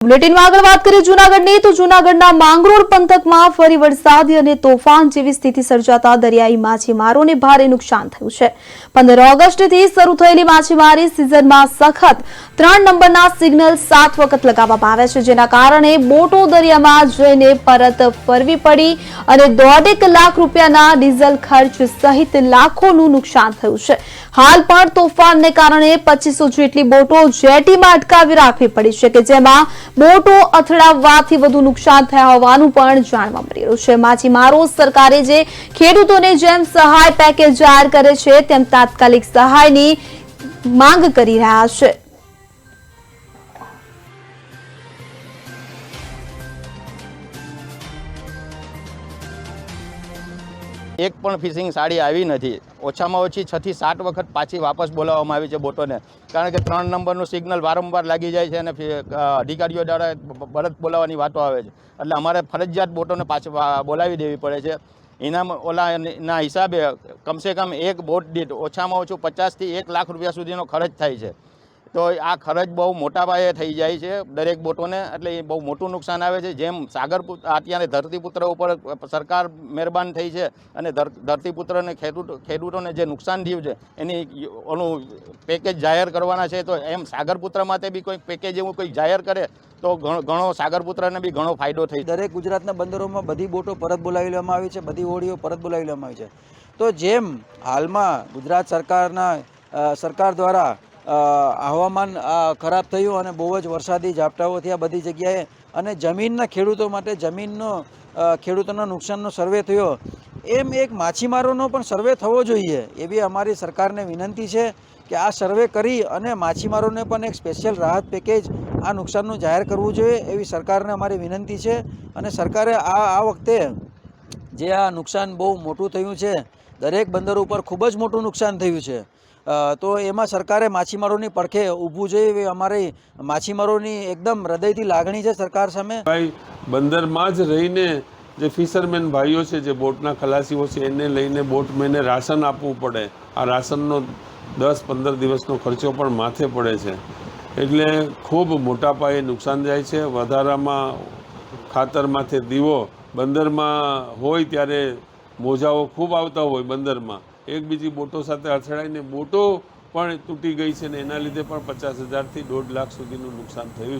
બુલેટિનમાં આગળ વાત કરીએ જૂનાગઢની તો જૂનાગઢના માંગરોળ પંથકમાં ફરી વરસાદ અને તોફાન જેવી સ્થિતિ સર્જાતા દરિયાઈ માછીમારોને ભારે નુકસાન થયું છે। 15 ઓગસ્ટથી શરૂ થયેલી માછીમારી સિઝનમાં સખત 3 નંબરના સિગ્નલ 7 વખત લગાવવામાં આવ્યા છે, જેના કારણે બોટો દરિયામાં જઈને પરત ફરવી પડી અને 1.5 લાખ રૂપિયાના ડીઝલ ખર્ચ સહિત લાખોનું નુકસાન થયું છે। હાલ પણ તોફાનને કારણે 2500 જેટલી બોટો જેટીમાં અટકાવી રાખવી પડી છે કે જેમાં બોટો અથડાવવાથી વધુ નુકસાન થયા હોવાનું પણ જાણવા મળી રહ્યું છે। માછીમારો સરકારે જે ખેડૂતોને જેમ સહાય પેકેજ જાહેર કરે છે તેમ તાત્કાલિક સહાયની માંગ કરી રહ્યા છે। એક પણ ફિશિંગ સાડી આવી નથી। ઓછામાં ઓછી 6 થી 7 વખત પાછી વાપસ બોલાવવામાં આવી છે બોટોને, કારણ કે 3 નંબરનું સિગ્નલ વારંવાર લાગી જાય છે અને અધિકારીઓ દ્વારા પરત બોલાવવાની વાતો આવે છે, એટલે અમારે ફરજિયાત બોટોને પાછી બોલાવી દેવી પડે છે। એના હિસાબે કમસે કમ એક બોટ દીઠ ઓછામાં ઓછું 50 થી 1 લાખ રૂપિયા સુધીનો ખર્ચ થાય છે। તો આ ખર્ચ બહુ મોટા પાયે થઈ જાય છે દરેક બોટોને, એટલે એ બહુ મોટું નુકસાન આવે છે। જેમ અત્યારે ધરતીપુત્ર ઉપર સરકાર મહેરબાન થઈ છે અને ધરતીપુત્રને ખેડૂતોને જે નુકસાન થયું છે એની ઓનું પેકેજ જાહેર કરવાના છે, તો એમ સાગરપુત્ર માટે બી કોઈ પેકેજ એવું કોઈ જાહેર કરે તો ઘણો સાગરપુત્રને બી ઘણો ફાયદો થઈ। દરેક ગુજરાતના બંદરોમાં બધી બોટો પરત બોલાવી લેવામાં આવી છે, બધી હોડીઓ પરત બોલાવી લેવામાં આવી છે। તો જેમ હાલમાં ગુજરાત સરકાર દ્વારા હવામાન ખરાબ થયું અને બહુ જ વરસાદી ઝાપટાઓ થયા બધી જગ્યાએ, અને જમીનના ખેડૂતો માટે ખેડૂતોના નુકસાનનો સર્વે થયો, એમ એક માછીમારોનો પણ સર્વે થવો જોઈએ એવી અમારી સરકારને વિનંતી છે કે આ સર્વે કરી અને માછીમારોને પણ એક સ્પેશિયલ રાહત પેકેજ આ નુકસાનનું જાહેર કરવું જોઈએ એવી સરકારને અમારી વિનંતી છે। અને સરકારે આ વખતે જે આ નુકસાન બહુ મોટું થયું છે, દરેક બંદર ઉપર ખૂબ જ મોટું નુકસાન થયું છે, તો એમાં સરકારે માછીમારોની પડખે ઊભું જોઈએ એવી અમારી માછીમારોની એકદમ હૃદયથી લાગણી છે સરકાર સામે। ભાઈ બંદરમાં જ રહીને જે ફિશરમેન ભાઈઓ છે, જે બોટના ખલાસીઓ છે, એને લઈને બોટમેને રાશન આપવું પડે। આ રાશનનો 10-15 દિવસનો ખર્ચો પણ માથે પડે છે, એટલે ખૂબ મોટા પાયે નુકસાન જાય છે। વધારામાં ખાતરમાંથી દીવો બંદરમાં હોય ત્યારે મોજાઓ ખૂબ આવતા હોય બંદરમાં, એકબીજી બોટો સાથે અથડાઈને બોટો પણ તૂટી ગઈ છે ને એના લીધે પણ 50,000 થી 1.5 લાખ સુધીનું નુકસાન થયું છે।